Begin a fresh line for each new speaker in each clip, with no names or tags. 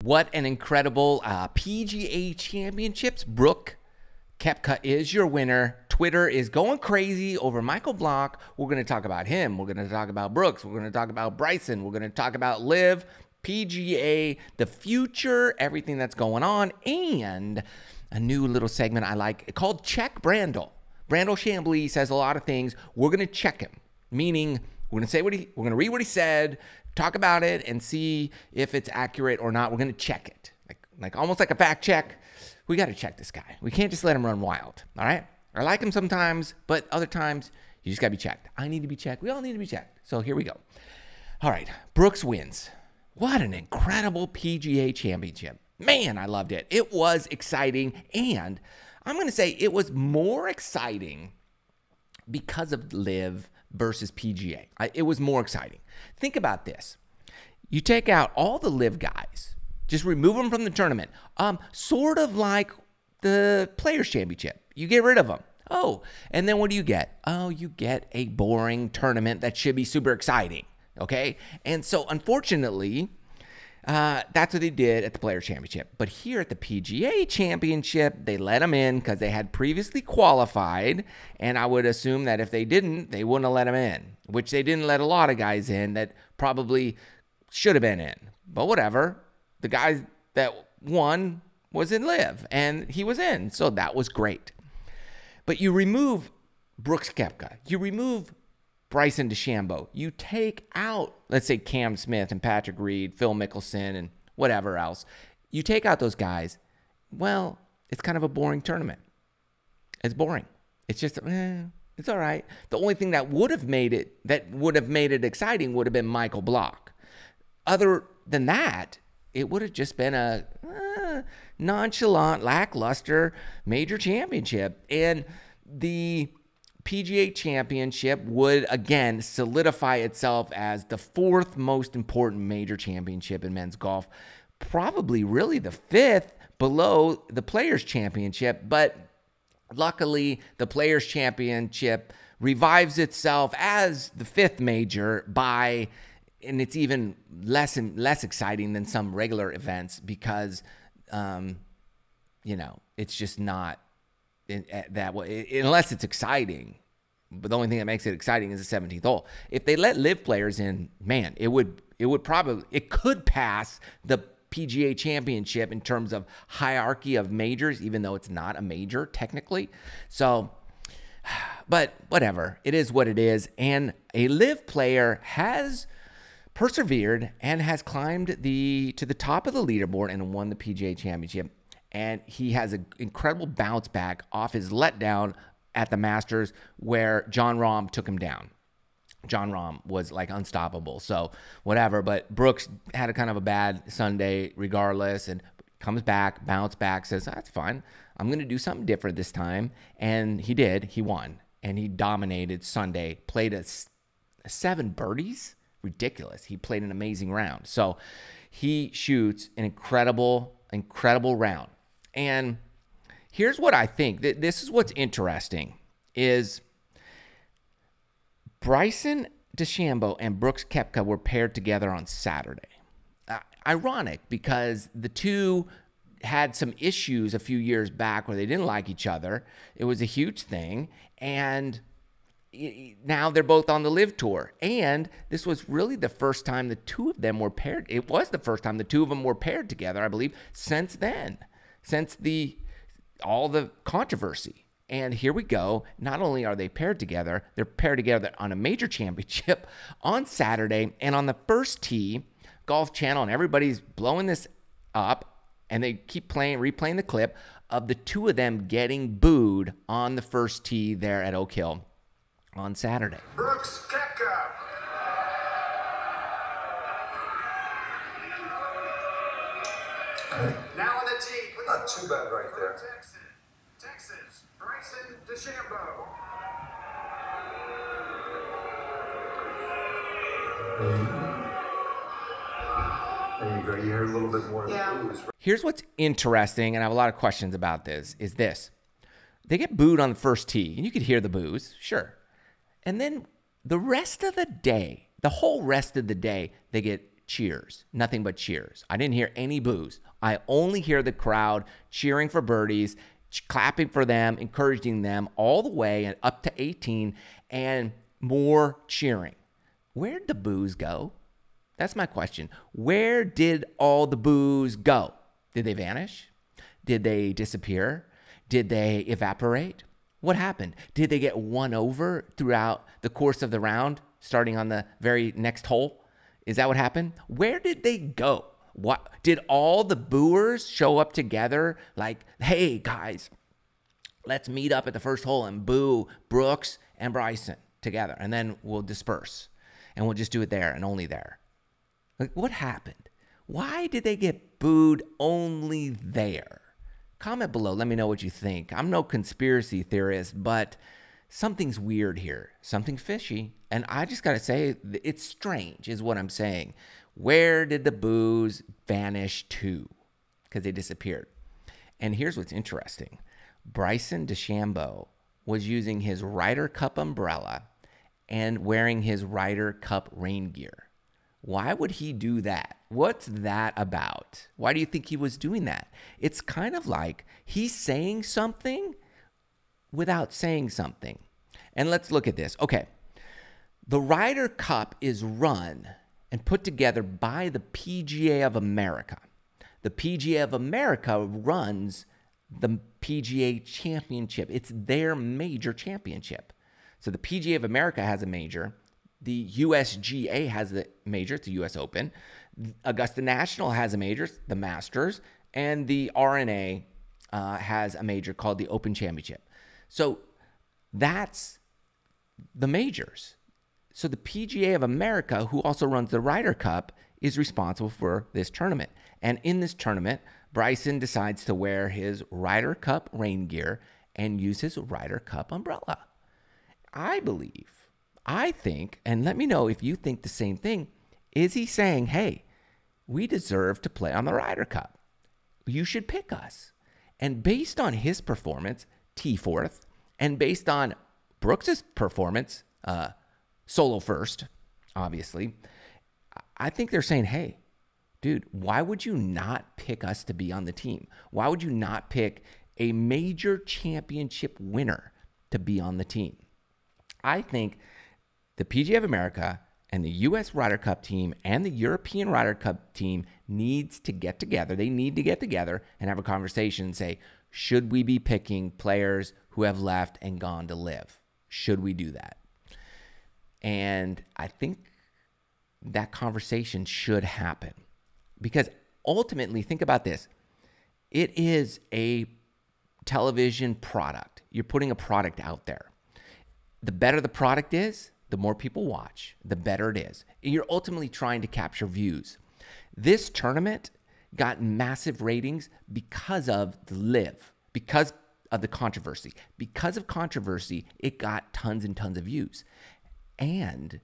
What an incredible PGA Championships. Brooks Koepka is your winner. Twitter is going crazy over Michael Block. We're going to talk about him. We're going to talk about Brooks. We're going to talk about Bryson. We're going to talk about Liv, PGA, the future, everything that's going on, and a new little segment I like called Check Brandel. Brandel Chambly says a lot of things. We're going to check him, meaning we're going to say we're going to read what he said, talk about it, and see if it's accurate or not. We're going to check it, like almost like a fact check. We got to check this guy. We can't just let him run wild, all right? I like him sometimes, but other times you just got to be checked. I need to be checked. We all need to be checked. So here we go. All right, Brooks wins. What an incredible PGA Championship. Man, I loved it. It was exciting, and I'm going to say it was more exciting because of Liv versus PGA. It was more exciting. Think about this. You take out all the Liv guys, just remove them from the tournament, sort of like the Players Championship. You get rid of them. Oh, and then what do you get? Oh, you get a boring tournament that should be super exciting, okay? And so, unfortunately, that's what they did at the Players Championship. But here at the PGA Championship, they let them in because they had previously qualified, and I would assume that if they didn't, they wouldn't have let them in, which they didn't let a lot of guys in that probably should have been in. But whatever. The guy that won was in Liv, and he was in, so that was great. But you remove Brooks Koepka, you remove Bryson DeChambeau, you take out, let's say, Cam Smith and Patrick Reed, Phil Mickelson, and whatever else. You take out those guys, well, it's kind of a boring tournament. It's boring. It's just, it's all right. The only thing that would have made it exciting would have been Michael Block. Other than that, it would have just been a nonchalant, lackluster major championship. And the PGA Championship would, again, solidify itself as the fourth most important major championship in men's golf. Probably really the fifth below the Players Championship. But luckily, the Players Championship revives itself as the fifth major by... And it's even less exciting than some regular events because, it's just not that way. Unless it's exciting. But the only thing that makes it exciting is the 17th hole. If they let Liv players in, man, it could pass the PGA Championship in terms of hierarchy of majors, even though it's not a major technically. So, but whatever. It is what it is. And a Liv player has persevered and has climbed to the top of the leaderboard and won the PGA Championship. And he has an incredible bounce back off his letdown at the Masters where Jon Rahm took him down. Jon Rahm was like unstoppable. So whatever, but Brooks had a kind of a bad Sunday regardless and comes back, bounce back, says, that's fine. I'm going to do something different this time. And he did. He won. And he dominated Sunday, played a 7 birdies. Ridiculous. He played an amazing round. So he shoots an incredible round. And here's what I think. This is what's interesting is Bryson DeChambeau and Brooks Koepka were paired together on Saturday. Ironic because the two had some issues a few years back where they didn't like each other. It was a huge thing. And now they're both on the Live Tour. And this was really the first time the two of them were paired. It was the first time the two of them were paired together, I believe, since then, since all the controversy. And here we go. Not only are they paired together, they're paired together on a major championship on Saturday. And on the first tee, Golf Channel and everybody's blowing this up. And they keep replaying the clip of the two of them getting booed on the first tee there at Oak Hill on Saturday.
Brooks Koepka. Now on the tee.
Not too bad right there.
Texas, Bryson DeChambeau.
There you go. You hear a little bit more of the blues.
Here's what's interesting, and I have a lot of questions about this, is this. They get booed on the first tee, and you could hear the boos, sure. And then the rest of the day, the whole rest of the day, they get cheers, nothing but cheers. I didn't hear any boos. I only hear the crowd cheering for birdies, clapping for them, encouraging them all the way and up to 18, and more cheering. Where'd the boos go? That's my question. Where did all the boos go? Did they vanish? Did they disappear? Did they evaporate? What happened? Did they get won over throughout the course of the round, starting on the very next hole? Is that what happened? Where did they go? What did all the booers show up together like, hey guys, let's meet up at the first hole and boo Brooks and Bryson together, and then we'll disperse and we'll just do it there and only there? Like, what happened? Why did they get booed only there? Comment below. Let me know what you think. I'm no conspiracy theorist, but something's weird here. Something fishy. And I just got to say, it's strange is what I'm saying. Where did the boos vanish to? Because they disappeared. And here's what's interesting. Bryson DeChambeau was using his Ryder Cup umbrella and wearing his Ryder Cup rain gear. Why would he do that? What's that about? Why do you think he was doing that? It's kind of like he's saying something without saying something. And let's look at this. Okay. The Ryder Cup is run and put together by the PGA of America. The PGA of America runs the PGA Championship. It's their major championship. So the PGA of America has a major. The USGA has the major, it's the US Open. Augusta National has a major, the Masters. And the RNA has a major called the Open Championship. So that's the majors. So the PGA of America, who also runs the Ryder Cup, is responsible for this tournament. And in this tournament, Bryson decides to wear his Ryder Cup rain gear and use his Ryder Cup umbrella. I think, and let me know if you think the same thing, is he saying, hey, we deserve to play on the Ryder Cup. You should pick us. And based on his performance, T4th, and based on Brooks's performance, solo first, obviously, I think they're saying, hey, dude, why would you not pick us to be on the team? Why would you not pick a major championship winner to be on the team? I think the PGA of America and the U.S. Ryder Cup team and the European Ryder Cup team needs to get together. They need to get together and have a conversation and say, should we be picking players who have left and gone to live? Should we do that? And I think that conversation should happen because ultimately, think about this. It is a television product. You're putting a product out there. The better the product is, the more people watch, the better it is. You're ultimately trying to capture views. This tournament got massive ratings because of the live, because of the controversy. Because of controversy, it got tons and tons of views. And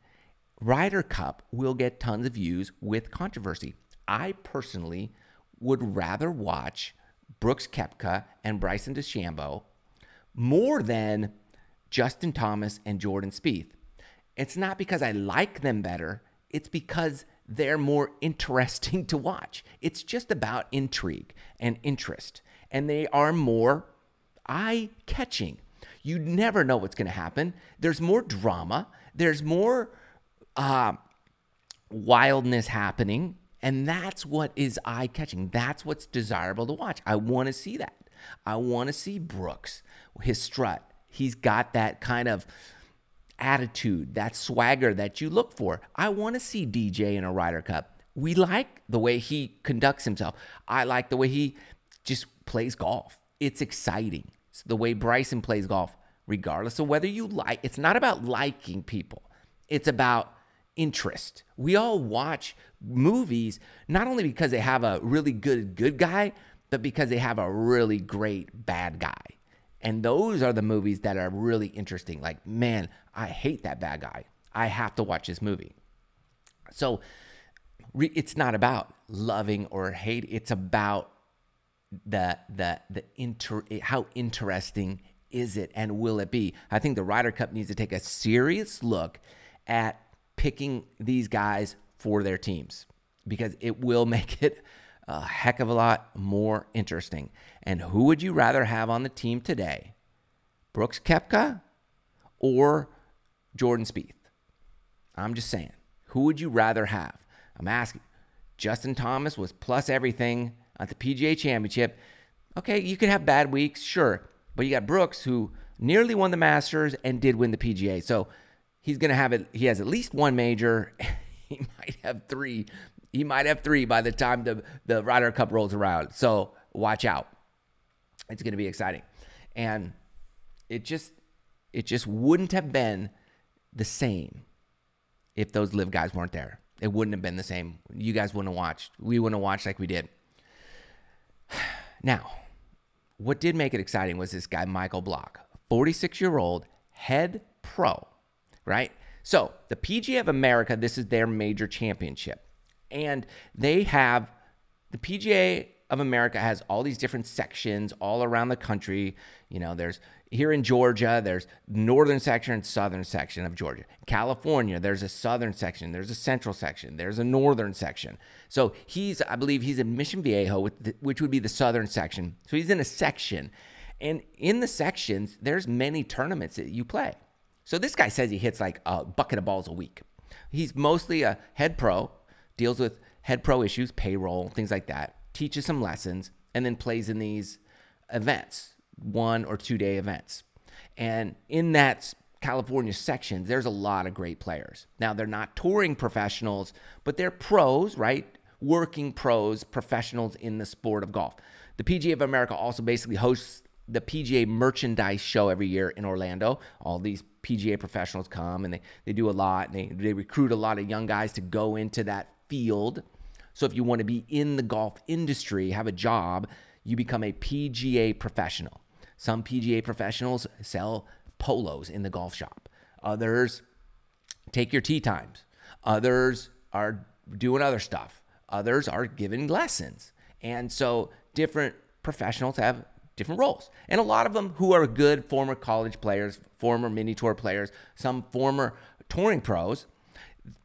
Ryder Cup will get tons of views with controversy. I personally would rather watch Brooks Koepka and Bryson DeChambeau more than Justin Thomas and Jordan Spieth. It's not because I like them better. It's because they're more interesting to watch. It's just about intrigue and interest. And they are more eye-catching. You never know what's going to happen. There's more drama. There's more wildness happening. And that's what is eye-catching. That's what's desirable to watch. I want to see that. I want to see Brooks, his strut. He's got that kind of attitude, that swagger that you look for. I want to see DJ in a Ryder Cup. We like the way he conducts himself. I like the way he just plays golf. It's exciting. It's the way Bryson plays golf, regardless of whether you like. It's not about liking people. It's about interest. We all watch movies not only because they have a really good guy, but because they have a really great bad guy. And those are the movies that are really interesting. Like, man, I hate that bad guy. I have to watch this movie. So it's not about loving or hate. It's about how interesting is it and will it be? I think the Ryder Cup needs to take a serious look at picking these guys for their teams. because it will make it a heck of a lot more interesting. And who would you rather have on the team today? Brooks Koepka or Jordan Spieth? I'm just saying. Who would you rather have? I'm asking. Justin Thomas was plus everything at the PGA Championship. Okay, you can have bad weeks, sure. But you got Brooks, who nearly won the Masters and did win the PGA. So he's going to have it. He has at least one major. He might have three. He might have three by the time the Ryder Cup rolls around. So watch out. It's going to be exciting. And it just wouldn't have been the same if those live guys weren't there. It wouldn't have been the same. You guys wouldn't have watched. We wouldn't have watched like we did. Now, what did make it exciting was this guy, Michael Block, 46-year-old head pro, right? So the PGA of America, this is their major championship. And they have, the PGA of America has all these different sections all around the country. You know, there's here in Georgia, there's northern section and southern section of Georgia. California, there's a southern section, there's a central section, there's a northern section. So I believe he's in Mission Viejo, which would be the southern section. So he's in a section. And in the sections, there's many tournaments that you play. So this guy says he hits like a bucket of balls a week. He's mostly a head pro, deals with head pro issues, payroll, things like that, teaches some lessons, and then plays in these events, 1 or 2 day events. And in that California section, there's a lot of great players. Now, they're not touring professionals, but they're pros, right? Working pros, professionals in the sport of golf. The PGA of America also basically hosts the PGA merchandise show every year in Orlando. All these PGA professionals come and they do a lot. And they recruit a lot of young guys to go into that field. So if you want to be in the golf industry, have a job, you become a PGA professional. Some PGA professionals sell polos in the golf shop. Others take your tee times. Others are doing other stuff. Others are giving lessons. And so different professionals have different roles. And a lot of them who are good former college players, former mini tour players, some former touring pros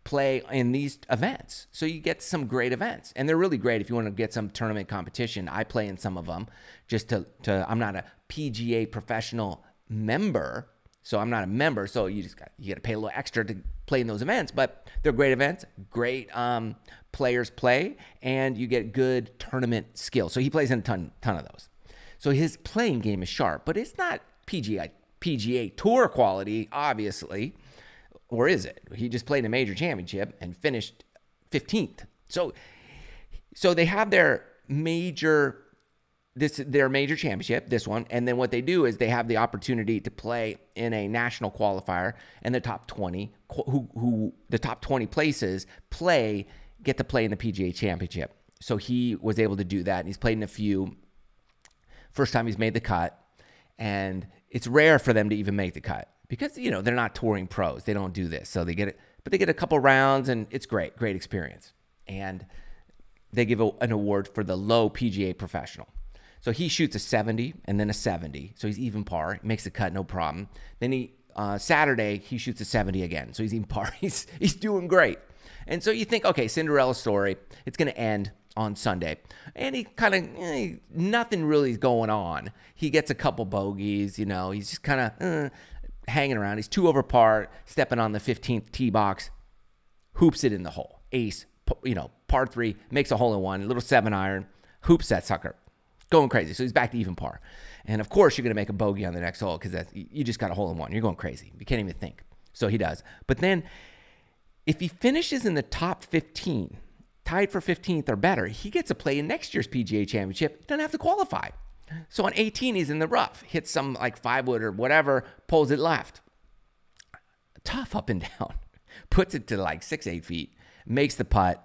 play in these events. So you get some great events. And they're really great if you want to get some tournament competition. I play in some of them just to I'm not a PGA professional member. So I'm not a member. So you got to pay a little extra to play in those events, but they're great events, great players play, and you get good tournament skill. So he plays in a ton of those. So his playing game is sharp, but it's not PGA Tour quality, obviously. Or is it? He just played a major championship and finished 15th. So they have their major championship, this one, and then what they do is they have the opportunity to play in a national qualifier, and the top 20 who the top 20 places get to play in the PGA Championship. So he was able to do that, and he's played in a few. First time he's made the cut, and it's rare for them to even make the cut because, you know, they're not touring pros. They don't do this. So they get it, but they get a couple rounds, and it's great experience. And they give an award for the low PGA professional. So he shoots a 70 and then a 70. So he's even par, makes the cut, no problem. Then Saturday, he shoots a 70 again. So he's even par. He's doing great. And so you think, okay, Cinderella story, it's going to end on Sunday. And he kind of, nothing really is going on. He gets a couple bogeys, you know, he's just kind of hanging around. He's 2 over par, stepping on the 15th tee box, hoops it in the hole. Ace, you know, par 3, makes a hole in one, a little 7-iron, hoops that sucker. Going crazy. So he's back to even par. And of course, you're going to make a bogey on the next hole because you just got a hole in one. You're going crazy. You can't even think. So he does. But then if he finishes in the top 15, tied for 15th or better, he gets to play in next year's PGA Championship. He doesn't have to qualify. So on 18, he's in the rough. Hits some like 5-wood or whatever, pulls it left. Tough up and down. Puts it to like 6-8 feet. Makes the putt.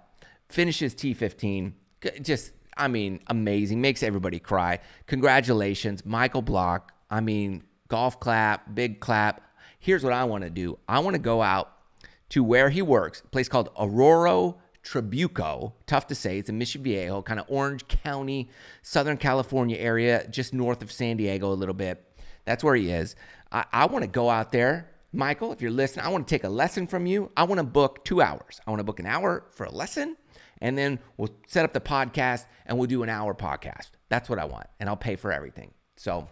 Finishes T15. Just, I mean, amazing. Makes everybody cry. Congratulations, Michael Block. I mean, golf clap, big clap. Here's what I want to do. I want to go out to where he works, a place called Aurora Trabuco. Tough to say. It's in Mission Viejo, kind of Orange County, Southern California area, just north of San Diego a little bit. That's where he is. I want to go out there. Michael, if you're listening, I want to take a lesson from you. I want to book 2 hours. I want to book an hour for a lesson, And then we'll set up the podcast and we'll do an hour podcast. That's what I want. And I'll pay for everything. So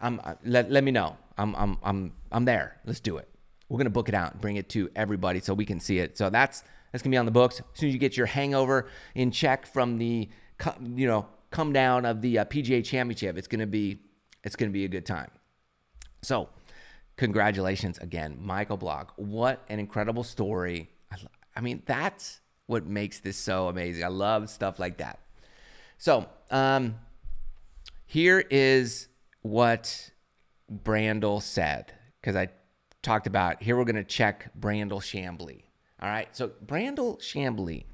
let me know. I'm there. Let's do it. We're going to book it out and bring it to everybody so we can see it. So that's going to be on the books. As soon as you get your hangover in check from the, come down of the PGA Championship, it's going to be a good time. So congratulations again, Michael Block. What an incredible story. I mean, that's what makes this so amazing. I love stuff like that. So here is what Brandel said, because I talked about, here we're going to check Brandel Chambly. All right, so Brandel Chambly,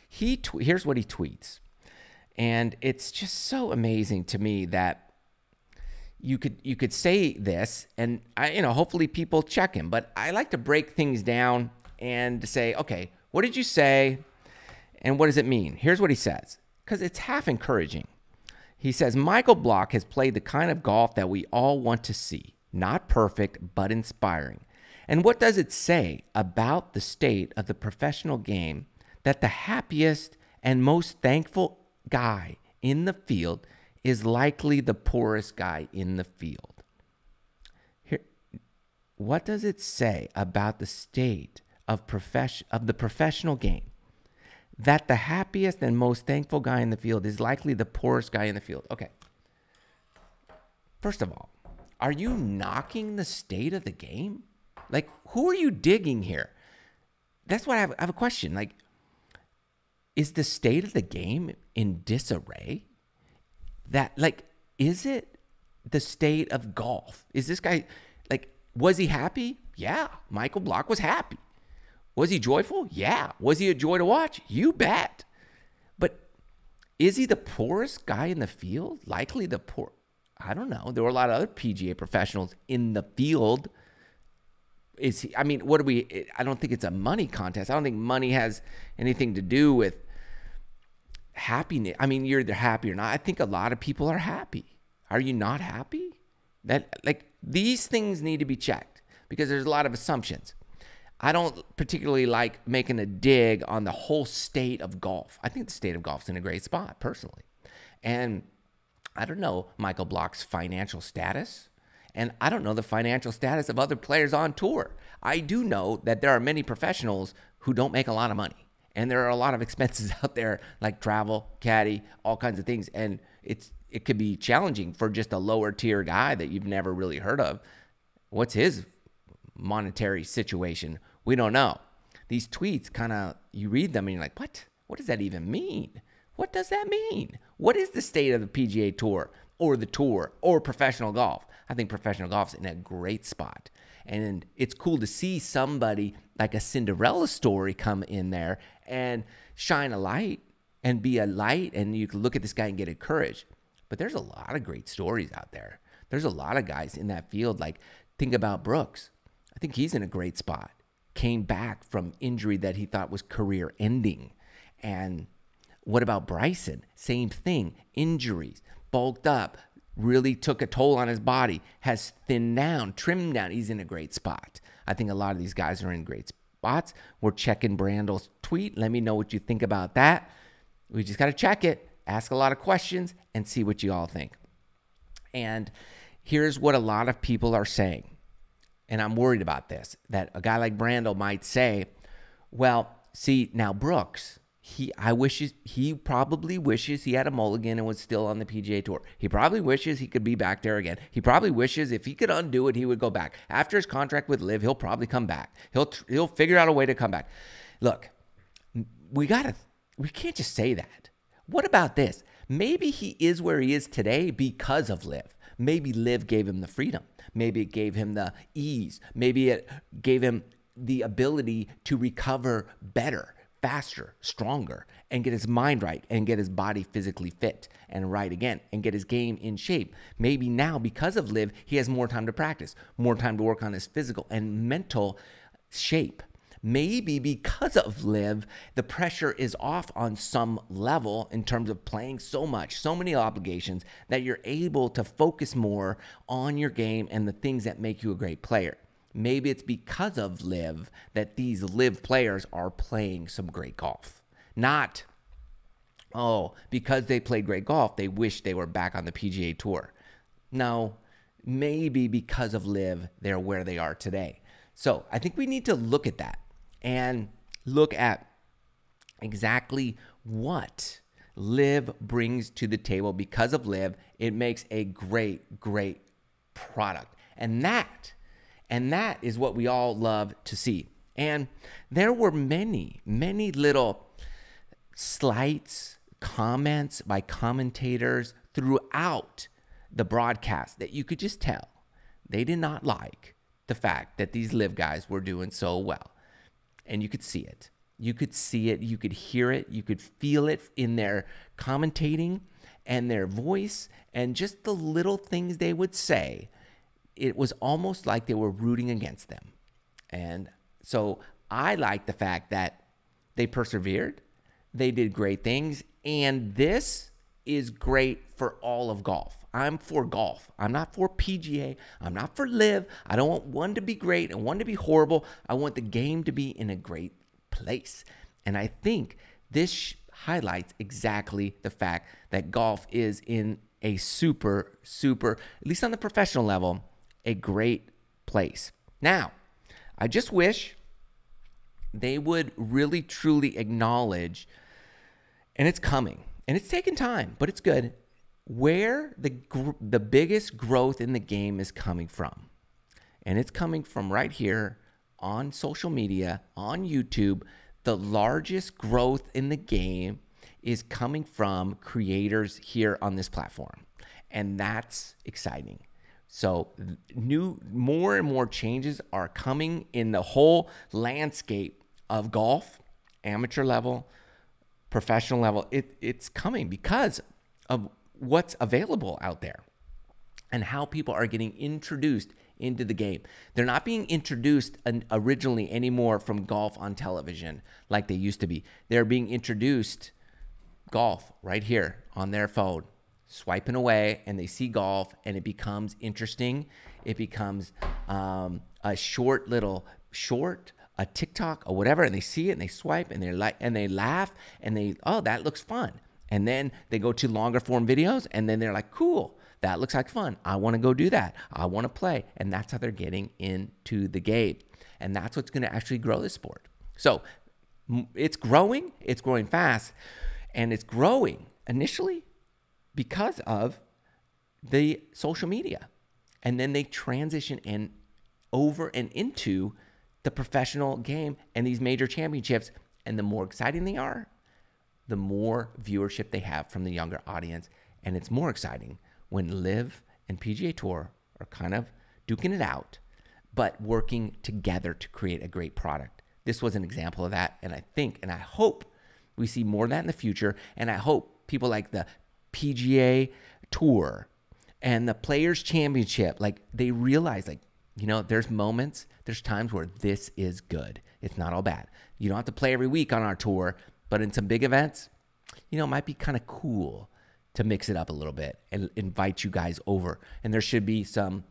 here's what he tweets. And it's just so amazing to me that you could say this, and hopefully people check him. But I like to break things down and say, okay, what did you say, and what does it mean? Here's what he says, because it's half encouraging. He says, Michael Block has played the kind of golf that we all want to see. Not perfect, but inspiring. And what does it say about the state of the professional game that the happiest and most thankful guy in the field is likely the poorest guy in the field? Here, what does it say about the state of the professional game that the happiest and most thankful guy in the field is likely the poorest guy in the field? Okay. First of all, are you knocking the state of the game? Like, who are you digging here? That's why I have a question. Like, is the state of the game in disarray? Is it the state of golf? Is this guy, was he happy? Yeah, Michael Block was happy. Was he joyful? Yeah. Was he a joy to watch? You bet. But is he the poorest guy in the field? Likely the poor. I don't know. There were a lot of other PGA professionals in the field. Is he? I mean, I don't think it's a money contest. I don't think money has anything to do with happiness. I mean, you're either happy or not. I think a lot of people are happy. Are you not happy? These things need to be checked because there's a lot of assumptions. I don't particularly like making a dig on the whole state of golf. I think the state of golf's in a great spot, personally. And I don't know Michael Block's financial status, and I don't know the financial status of other players on tour. I do know that there are many professionals who don't make a lot of money, and there are a lot of expenses out there like travel, caddy, all kinds of things, and it could be challenging for just a lower tier guy that you've never really heard of. What's his monetary situation? We don't know. These tweets you read them and you're like, what? What does that even mean? What does that mean? What is the state of the PGA Tour or the tour or professional golf? I think professional golf's in a great spot. And it's cool to see somebody like a Cinderella story come in there and shine a light and be a light, and you can look at this guy and get encouraged. But there's a lot of great stories out there. There's a lot of guys in that field. Think about Brooks. I think he's in a great spot. Came back from injury that he thought was career ending. And what about Bryson? Same thing. Injuries, bulked up, really took a toll on his body, has thinned down, trimmed down. He's in a great spot. I think a lot of these guys are in great spots. We're checking Brandel's tweet. Let me know what you think about that. We just got to check it, ask a lot of questions, and see what you all think. And here's what a lot of people are saying. And I'm worried about this, that a guy like Brandel might say, well, see, now Brooks, he probably wishes he had a mulligan and was still on the PGA Tour. He probably wishes he could be back there again. He probably wishes if he could undo it, he would go back. After his contract with Liv, he'll probably come back. He'll figure out a way to come back. Look, we can't just say that. What about this? Maybe he is where he is today because of Liv. Maybe Liv gave him the freedom. Maybe it gave him the ease. Maybe it gave him the ability to recover better, faster, stronger, and get his mind right and get his body physically fit and right again and get his game in shape. Maybe now, because of Liv, he has more time to practice, more time to work on his physical and mental shape. Maybe because of Liv, the pressure is off on some level in terms of playing so much, so many obligations, that you're able to focus more on your game and the things that make you a great player. Maybe it's because of Liv that these Liv players are playing some great golf. Not, oh, because they played great golf, they wish they were back on the PGA Tour. No, maybe because of LIV, they're where they are today. So I think we need to look at that and look at exactly what LIV brings to the table. Because of LIV, it makes a great, great product. And that is what we all love to see. And there were many, many little slights, comments by commentators throughout the broadcast that you could just tell they did not like the fact that these LIV guys were doing so well. And you could see it. You could see it. You could hear it. You could feel it in their commentating and their voice and just the little things they would say. It was almost like they were rooting against them. And so I like the fact that they persevered. They did great things. And this is great for all of golf. I'm for golf. I'm not for PGA. I'm not for LIV. I don't want one to be great and one to be horrible. I want the game to be in a great place. And I think this highlights exactly the fact that golf is in a super, at least on the professional level, a great place. Now, I just wish they would really, truly acknowledge, and it's coming, and it's taking time, but it's good, where the biggest growth in the game is coming from. And it's coming from right here on social media, on YouTube. The largest growth in the game is coming from creators here on this platform. And that's exciting. So more and more changes are coming in the whole landscape of golf, amateur level, professional level. It's coming because of what's available out there and how people are getting introduced into the game. They're not being introduced originally anymore from golf on television like they used to be. They're being introduced golf right here on their phone, swiping away, and they see golf, and it becomes interesting. It becomes a a TikTok or whatever, and they see it and they swipe and they laugh and that looks fun. And then they go to longer form videos, and then they're like, cool, that looks like fun. I want to go do that. I want to play. And that's how they're getting into the game. And that's what's going to actually grow the sport. So it's growing fast, and it's growing initially because of the social media. And then they transition over and into the professional game and these major championships. And the more exciting they are, the more viewership they have from the younger audience. And it's more exciting when LIV and PGA Tour are kind of duking it out, but working together to create a great product. This was an example of that. And I think, and I hope we see more of that in the future. And I hope people like the PGA Tour and the Players Championship, they realize, there's times where this is good. It's not all bad. You don't have to play every week on our tour, but in some big events, it might be kind of cool to mix it up a little bit and invite you guys over. And there should be some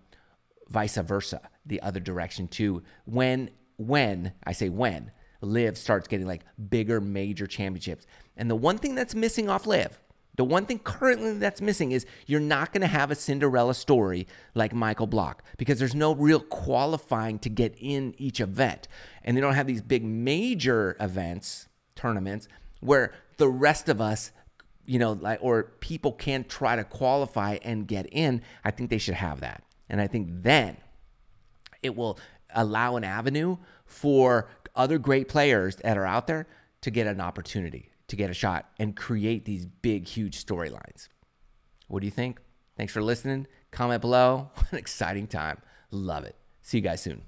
vice versa, the other direction too. When LIV starts getting bigger major championships. And the one thing that's missing off LIV, the one thing currently that's missing is you're not going to have a Cinderella story like Michael Block, because there's no real qualifying to get in each event. And they don't have these big major events, tournaments, where the rest of us, or people can try to qualify and get in. I think they should have that. And I think then it will allow an avenue for other great players that are out there to get an opportunity, to get a shot and create these big, huge storylines. What do you think? Thanks for listening. Comment below. What an exciting time. Love it. See you guys soon.